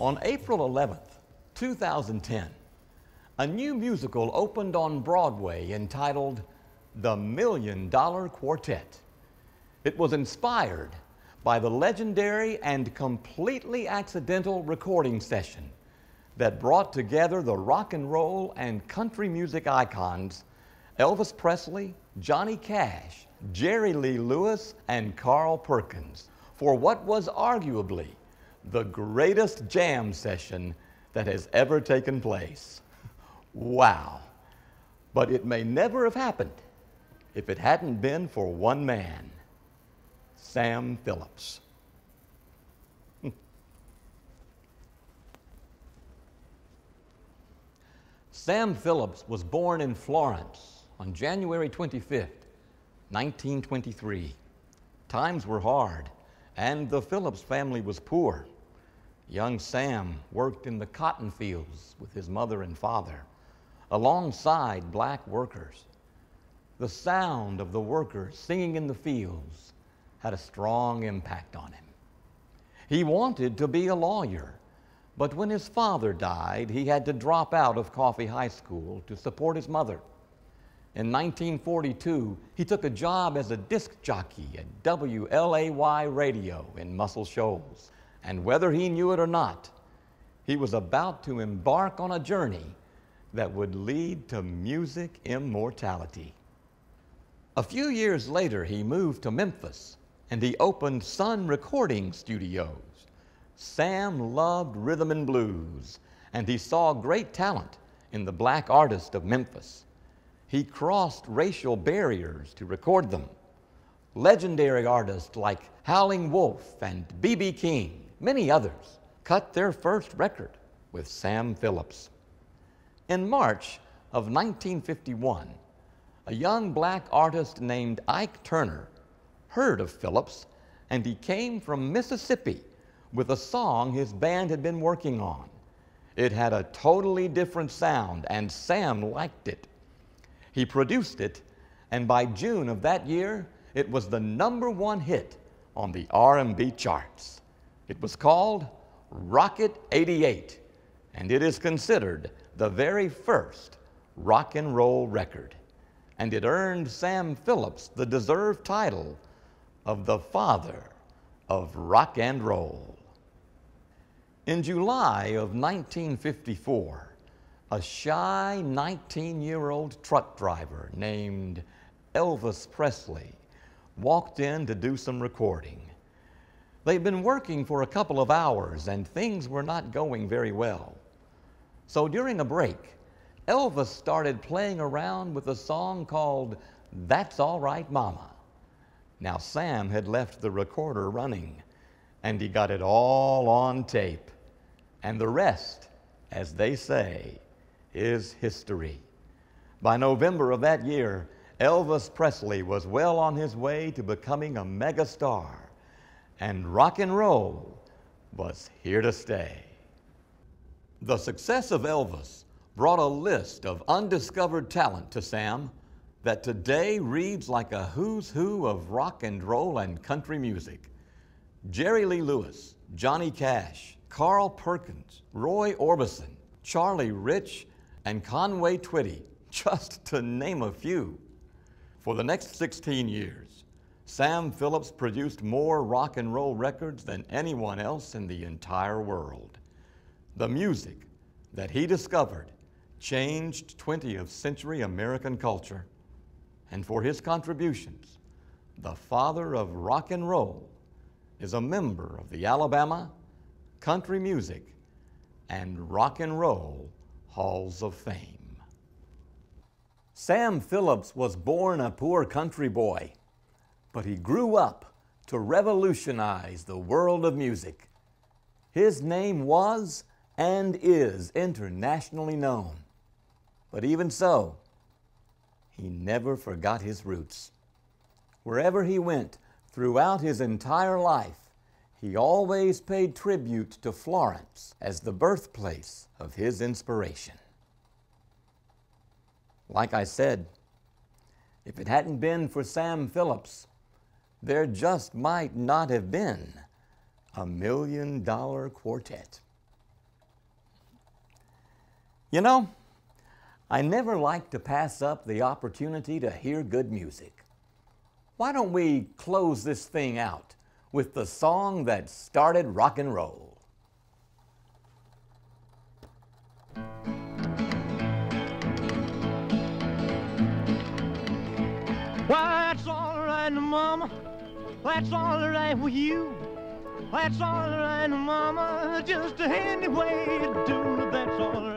On April 11th, 2010, a new musical opened on Broadway entitled The $1 Million Quartet. It was inspired by the legendary and completely accidental recording session that brought together the rock and roll and country music icons Elvis Presley, Johnny Cash, Jerry Lee Lewis, and Carl Perkins for what was arguably the greatest jam session that has ever taken place. Wow. But it may never have happened if it hadn't been for one man, Sam Phillips. Sam Phillips was born in Florence on January 25th, 1923. Times were hard, and the Phillips family was poor. Young Sam worked in the cotton fields with his mother and father, alongside black workers. The sound of the workers singing in the fields had a strong impact on him. He wanted to be a lawyer, but when his father died, he had to drop out of Coffee High School to support his mother. In 1942, he took a job as a disc jockey at WLAY Radio in Muscle Shoals. And whether he knew it or not, he was about to embark on a journey that would lead to music immortality. A few years later, he moved to Memphis, and he opened Sun Recording Studios. Sam loved rhythm and blues, and he saw great talent in the black artists of Memphis. He crossed racial barriers to record them. Legendary artists like Howling Wolf and B.B. King, many others, cut their first record with Sam Phillips. In March of 1951, a young black artist named Ike Turner heard of Phillips, and he came from Mississippi with a song his band had been working on. It had a totally different sound, and Sam liked it. He produced it, and by June of that year, it was the #1 hit on the R&B charts. It was called Rocket 88, and it is considered the very first rock and roll record. And it earned Sam Phillips the deserved title of the father of rock and roll. In July of 1954, a shy 19-year-old truck driver named Elvis Presley walked in to do some recording. They'd been working for a couple of hours and things were not going very well. So during a break, Elvis started playing around with a song called That's All Right Mama. Now Sam had left the recorder running, and he got it all on tape. And the rest, as they say, is history. By November of that year, Elvis Presley was well on his way to becoming a megastar, and rock and roll was here to stay. The success of Elvis brought a list of undiscovered talent to Sam that today reads like a who's who of rock and roll and country music. Jerry Lee Lewis, Johnny Cash, Carl Perkins, Roy Orbison, Charlie Rich, and Conway Twitty, just to name a few. For the next 16 years, Sam Phillips produced more rock and roll records than anyone else in the entire world. The music that he discovered changed 20th century American culture. And for his contributions, the father of rock and roll is a member of the Alabama, Country Music, and Rock and Roll Halls of Fame. Sam Phillips was born a poor country boy, but he grew up to revolutionize the world of music. His name was and is internationally known. But even so, he never forgot his roots. Wherever he went throughout his entire life, he always paid tribute to Florence as the birthplace of his inspiration. Like I said, if it hadn't been for Sam Phillips, there just might not have been a $1 Million Quartet. You know, I never like to pass up the opportunity to hear good music. Why don't we close this thing out with the song that started rock and roll? Why, that's all right, Mama. That's all right with you. That's all right, Mama. Just any way you do, that's all right.